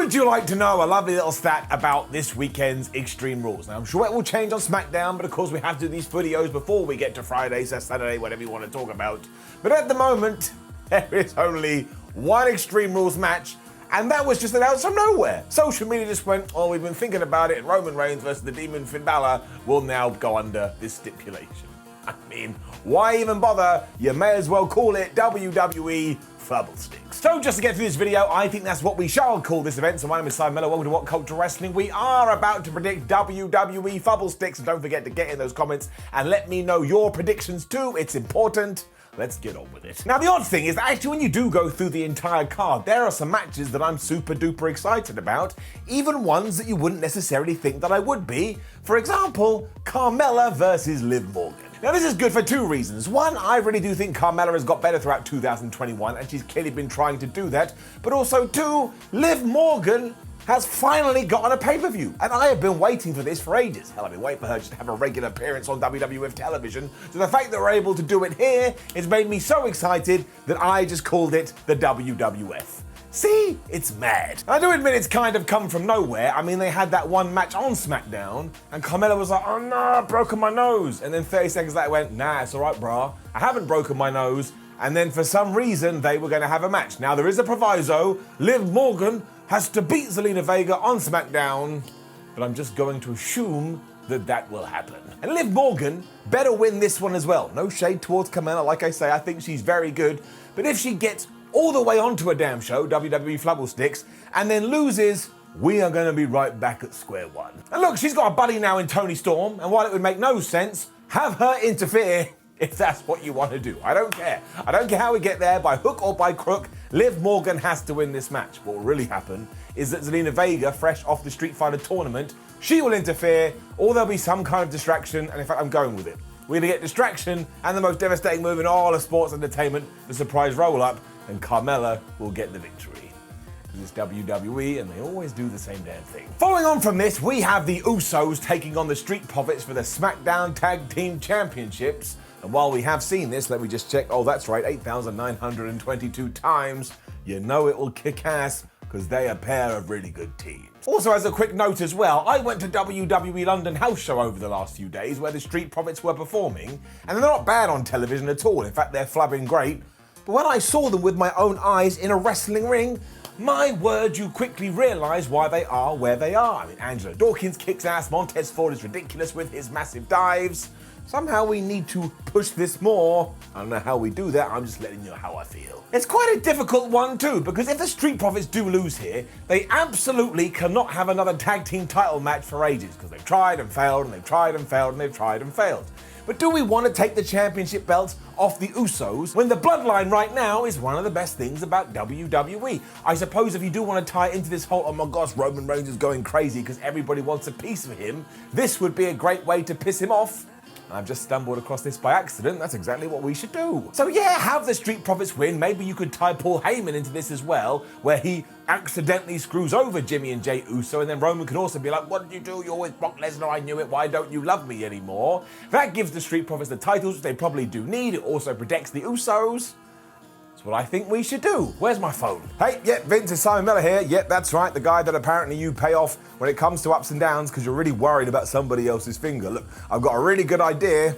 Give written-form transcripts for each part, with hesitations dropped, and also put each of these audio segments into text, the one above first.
Would you like to know a lovely little stat about this weekend's Extreme Rules? Now, I'm sure it will change on SmackDown, but of course we have to do these videos before we get to Friday, Saturday, whatever you want to talk about. But at the moment, there is only one Extreme Rules match, and that was just announced from nowhere. Social media just went, oh, we've been thinking about it, and Roman Reigns versus the Demon Finn Balor will now go under this stipulation. I mean, why even bother? You may as well call it WWE Fubble Sticks. So just to get through this video, I think that's what we shall call this event. So my name is Simon Miller, welcome to What Culture Wrestling. We are about to predict WWE Fubble Sticks, and don't forget to get in those comments and let me know your predictions too. It's important. Let's get on with it. Now, the odd thing is that actually when you do go through the entire card, there are some matches that I'm super duper excited about, even ones that you wouldn't necessarily think that I would be. For example, Carmella versus Liv Morgan. Now, this is good for two reasons. One, I really do think Carmella has got better throughout 2021, and she's clearly been trying to do that. But also, two, Liv Morgan has finally gotten a pay-per-view. And I have been waiting for this for ages. Hell, I've been waiting for her just to have a regular appearance on WWF television. So the fact that we're able to do it here has made me so excited that I just called it the WWF. See? It's mad. I do admit it's kind of come from nowhere. I mean, they had that one match on SmackDown, and Carmella was like, oh no, I've broken my nose. And then 30 seconds later went, nah, it's all right, brah. I haven't broken my nose. And then for some reason, they were going to have a match. Now, there is a proviso. Liv Morgan has to beat Zelina Vega on SmackDown, but I'm just going to assume that that will happen. And Liv Morgan better win this one as well. No shade towards Carmella. Like I say, I think she's very good. But if she gets all the way onto a damn show, WWE Flubble Sticks, and then loses, we are going to be right back at square one. And look, she's got a buddy now in Toni Storm, and while it would make no sense, have her interfere if that's what you want to do. I don't care. I don't care how we get there, by hook or by crook. Liv Morgan has to win this match. What will really happen is that Zelina Vega, fresh off the Street Fighter tournament, she will interfere, or there'll be some kind of distraction, and in fact, I'm going with it. We're going to get distraction and the most devastating move in all of sports entertainment, the surprise roll-up, and Carmella will get the victory. It's WWE, and they always do the same damn thing. Following on from this, we have the Usos taking on the Street Profits for the SmackDown Tag Team Championships. And while we have seen this, let me just check. Oh, that's right, 8,922 times. You know it will kick ass, because they're a pair of really good teams. Also, as a quick note as well, I went to WWE London House Show over the last few days where the Street Profits were performing, and they're not bad on television at all. In fact, they're flubbing great. But when I saw them with my own eyes in a wrestling ring, my word, you quickly realise why they are where they are. I mean, Angela Dawkins kicks ass, Montez Ford is ridiculous with his massive dives. Somehow we need to push this more. I don't know how we do that, I'm just letting you know how I feel. It's quite a difficult one too, because if the Street Profits do lose here, they absolutely cannot have another tag team title match for ages, because they've tried and failed, and they've tried and failed, and they've tried and failed. But do we want to take the championship belts off the Usos when the bloodline right now is one of the best things about WWE? I suppose if you do want to tie into this whole, oh my gosh, Roman Reigns is going crazy because everybody wants a piece of him, this would be a great way to piss him off. I've just stumbled across this by accident. That's exactly what we should do. So yeah, have the Street Profits win. Maybe you could tie Paul Heyman into this as well, where he accidentally screws over Jimmy and Jey Uso, and then Roman could also be like, what did you do? You're with Brock Lesnar, I knew it. Why don't you love me anymore? That gives the Street Profits the titles, which they probably do need. It also protects the Usos. That's what I think we should do. Where's my phone? Hey, yeah, Vince, it's Simon Miller here. Yep, that's right, the guy that apparently you pay off when it comes to ups and downs because you're really worried about somebody else's finger. Look, I've got a really good idea.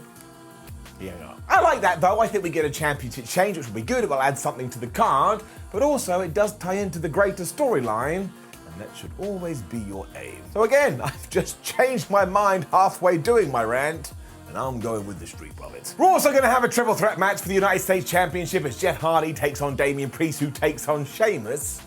Yeah, no. I like that though. I think we get a championship change, which will be good. It will add something to the card, but also it does tie into the greater storyline, and that should always be your aim. So again, I've just changed my mind halfway doing my rant, and I'm going with the Street Profits. We're also going to have a triple threat match for the United States Championship as Jeff Hardy takes on Damian Priest, who takes on Sheamus.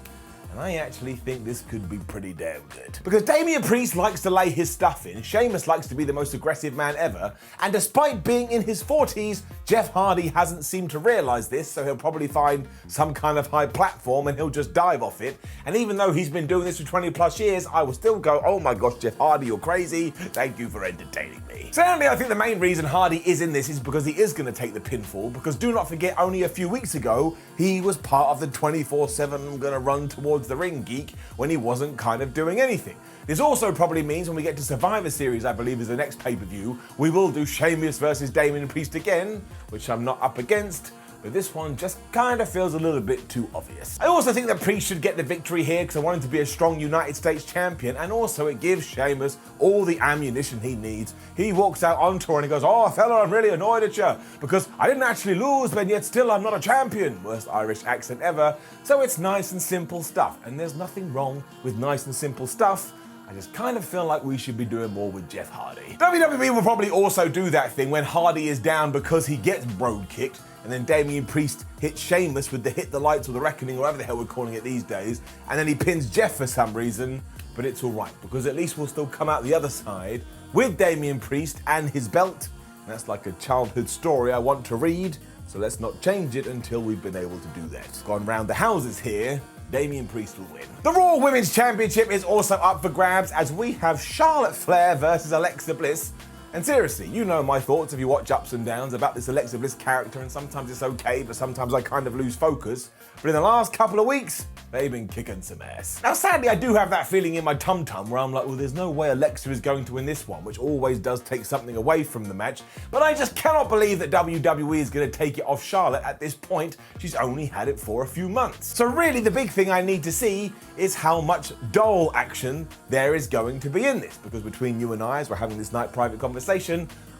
And I actually think this could be pretty damn good. Because Damian Priest likes to lay his stuff in, Sheamus likes to be the most aggressive man ever, and despite being in his 40s, Jeff Hardy hasn't seemed to realise this, so he'll probably find some kind of high platform and he'll just dive off it. And even though he's been doing this for 20 plus years, I will still go, oh my gosh, Jeff Hardy, you're crazy. Thank you for entertaining me. Certainly, I think the main reason Hardy is in this is because he is going to take the pinfall, because do not forget, only a few weeks ago, he was part of the 24/7 I'm going to run towards the ring geek when he wasn't kind of doing anything. This also probably means when we get to Survivor Series, I believe is the next pay-per-view, we will do Sheamus versus Damian Priest again, which I'm not up against, but this one just kind of feels a little bit too obvious. I also think that Priest should get the victory here because I want him to be a strong United States champion, and also it gives Sheamus all the ammunition he needs. He walks out on tour and he goes, "Oh fella, I'm really annoyed at you because I didn't actually lose, but yet still I'm not a champion." Worst Irish accent ever. So it's nice and simple stuff, and there's nothing wrong with nice and simple stuff. I just kind of feel like we should be doing more with Jeff Hardy. WWE will probably also do that thing when Hardy is down because he gets road kicked, and then Damian Priest hits Sheamus with the Hit the Lights or the Reckoning, or whatever the hell we're calling it these days, and then he pins Jeff for some reason, but it's all right, because at least we'll still come out the other side with Damian Priest and his belt. And that's like a childhood story I want to read, so let's not change it until we've been able to do that. Gone round the houses here. Damian Priest will win. The Raw Women's Championship is also up for grabs as we have Charlotte Flair versus Alexa Bliss. And seriously, you know my thoughts if you watch Ups and Downs about this Alexa Bliss character, and sometimes it's okay, but sometimes I kind of lose focus. But in the last couple of weeks, they've been kicking some ass. Now sadly, I do have that feeling in my tum-tum where I'm like, well, there's no way Alexa is going to win this one, which always does take something away from the match. But I just cannot believe that WWE is going to take it off Charlotte at this point. She's only had it for a few months. So really the big thing I need to see is how much doll action there is going to be in this, because between you and I, as we're having this night private conversation,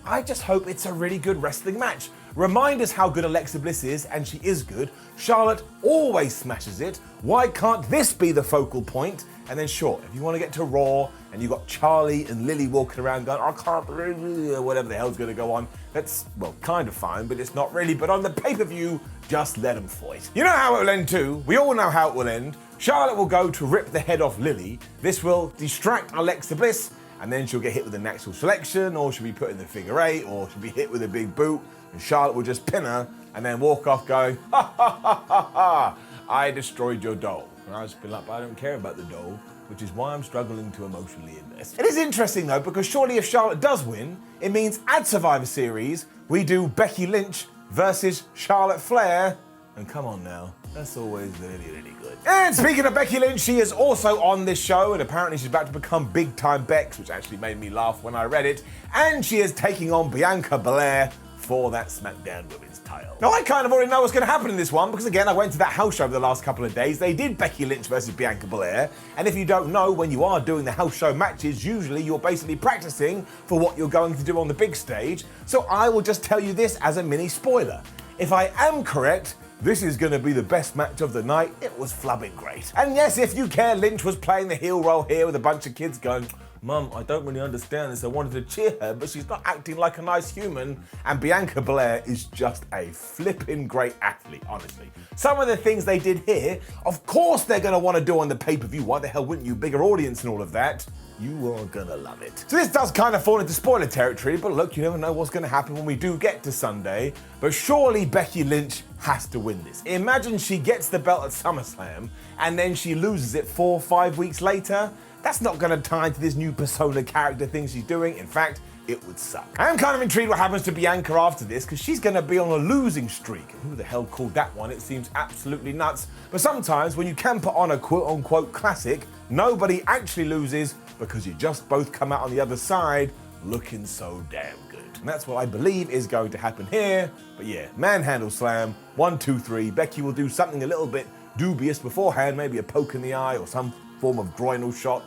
I just hope it's a really good wrestling match. Remind us how good Alexa Bliss is, and she is good. Charlotte always smashes it. Why can't this be the focal point? And then sure, if you want to get to Raw and you've got Charlie and Lily walking around going, "I can't believe it," or whatever the hell's going to go on, that's, well, kind of fine, but it's not really. But on the pay-per-view, just let them fight. You know how it will end too. We all know how it will end. Charlotte will go to rip the head off Lily. This will distract Alexa Bliss, and then she'll get hit with a natural selection, or she'll be put in the figure eight, or she'll be hit with a big boot, and Charlotte will just pin her and then walk off going, "Ha ha ha ha ha, I destroyed your doll." And I'll just be like, "But I don't care about the doll," which is why I'm struggling to emotionally invest. It is interesting though, because surely if Charlotte does win, it means at Survivor Series, we do Becky Lynch versus Charlotte Flair. And come on now, that's always really, really good. And speaking of Becky Lynch, she is also on this show, and apparently she's about to become big time Bex, which actually made me laugh when I read it. And she is taking on Bianca Belair for that SmackDown Women's title. Now I kind of already know what's going to happen in this one, because again, I went to that house show over the last couple of days. They did Becky Lynch versus Bianca Belair, and if you don't know, when you are doing the house show matches, usually you're basically practicing for what you're going to do on the big stage. So I will just tell you this as a mini spoiler. If I am correct, this is going to be the best match of the night. It was flubbing great. And yes, if you care, Lynch was playing the heel role here with a bunch of kids going, "Mum, I don't really understand this. I wanted to cheer her, but she's not acting like a nice human." And Bianca Belair is just a flipping great athlete, honestly. Some of the things they did here, of course they're going to want to do on the pay-per-view. Why the hell wouldn't you? Bigger audience and all of that. You are gonna love it. So this does kind of fall into spoiler territory, but look, you never know what's gonna happen when we do get to Sunday. But surely Becky Lynch has to win this. Imagine she gets the belt at SummerSlam and then she loses it 4 or 5 weeks later. That's not gonna tie into this new persona character thing she's doing. In fact, it would suck. I am kind of intrigued what happens to Bianca after this, because she's going to be on a losing streak. And who the hell called that one? It seems absolutely nuts. But sometimes when you can put on a quote-unquote classic, nobody actually loses because you just both come out on the other side looking so damn good. And that's what I believe is going to happen here. But yeah, manhandle slam, 1, 2, 3. Becky will do something a little bit dubious beforehand, maybe a poke in the eye or some form of groinal shot,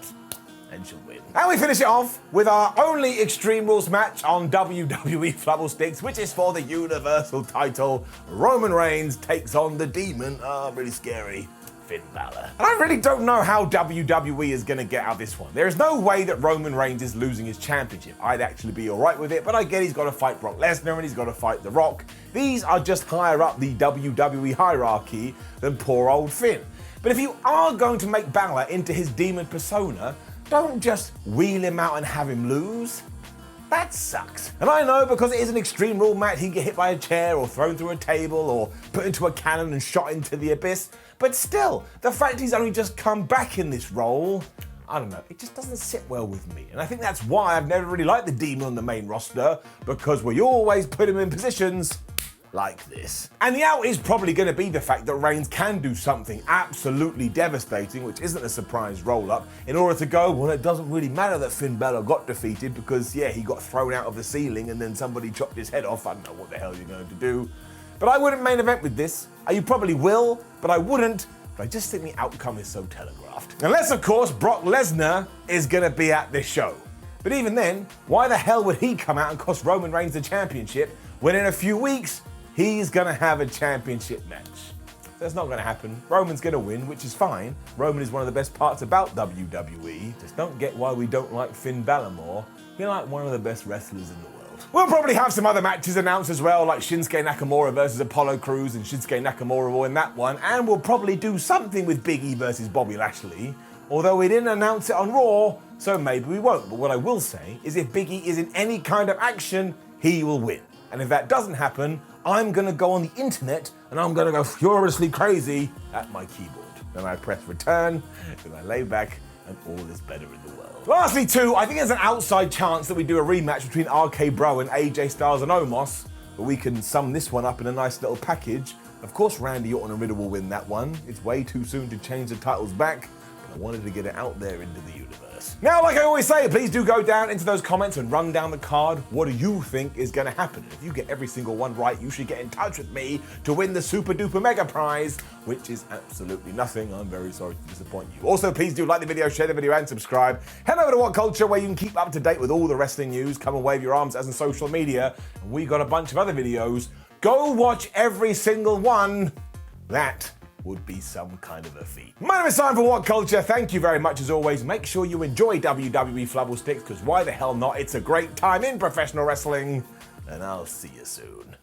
and she'll win. And we finish it off with our only Extreme Rules match on WWE Flubble Sticks, which is for the Universal title. Roman Reigns takes on the Demon, really scary, Finn Balor. And I really don't know how WWE is going to get out of this one. There is no way that Roman Reigns is losing his championship. I'd actually be alright with it, but I get he's got to fight Brock Lesnar and he's got to fight The Rock. These are just higher up the WWE hierarchy than poor old Finn. But if you are going to make Balor into his demon persona, don't just wheel him out and have him lose. That sucks. And I know, because it is an Extreme Rule match, he can get hit by a chair or thrown through a table or put into a cannon and shot into the abyss. But still, the fact he's only just come back in this role, I don't know, it just doesn't sit well with me. And I think that's why I've never really liked the Demon on the main roster, because we always put him in positions like this. And the out is probably going to be the fact that Reigns can do something absolutely devastating, which isn't a surprise roll-up, in order to go, well, it doesn't really matter that Finn Balor got defeated because, yeah, he got thrown out of the ceiling and then somebody chopped his head off. I don't know what the hell you're going to do. But I wouldn't main event with this. You probably will, but I wouldn't. But I just think the outcome is so telegraphed. Unless, of course, Brock Lesnar is going to be at this show. But even then, why the hell would he come out and cost Roman Reigns the championship when in a few weeks, he's going to have a championship match? That's not going to happen. Roman's going to win, which is fine. Roman is one of the best parts about WWE. Just don't get why we don't like Finn Balor more. You're like one of the best wrestlers in the world. We'll probably have some other matches announced as well, like Shinsuke Nakamura versus Apollo Crews, and Shinsuke Nakamura will win that one. And we'll probably do something with Big E versus Bobby Lashley, although we didn't announce it on Raw, so maybe we won't. But what I will say is if Big E is in any kind of action, he will win. And if that doesn't happen, I'm going to go on the internet and I'm going to go furiously crazy at my keyboard. Then I press return, then I lay back, and all is better in the world. Lastly, too, I think there's an outside chance that we do a rematch between RK Bro and AJ Styles and Omos, but we can sum this one up in a nice little package. Of course, Randy Orton and Riddle will win that one. It's way too soon to change the titles back, but I wanted to get it out there into the universe. Now, like I always say, please do go down into those comments and run down the card. What do you think is going to happen? If you get every single one right, you should get in touch with me to win the Super Duper Mega Prize, which is absolutely nothing. I'm very sorry to disappoint you. Also, please do like the video, share the video, and subscribe. Head over to What Culture, where you can keep up to date with all the wrestling news. Come and wave your arms as in social media. And we got a bunch of other videos. Go watch every single one. That would be some kind of a feat. My name is Simon for What Culture. Thank you very much as always. Make sure you enjoy WWE Flubble Sticks, because why the hell not? It's a great time in professional wrestling, and I'll see you soon.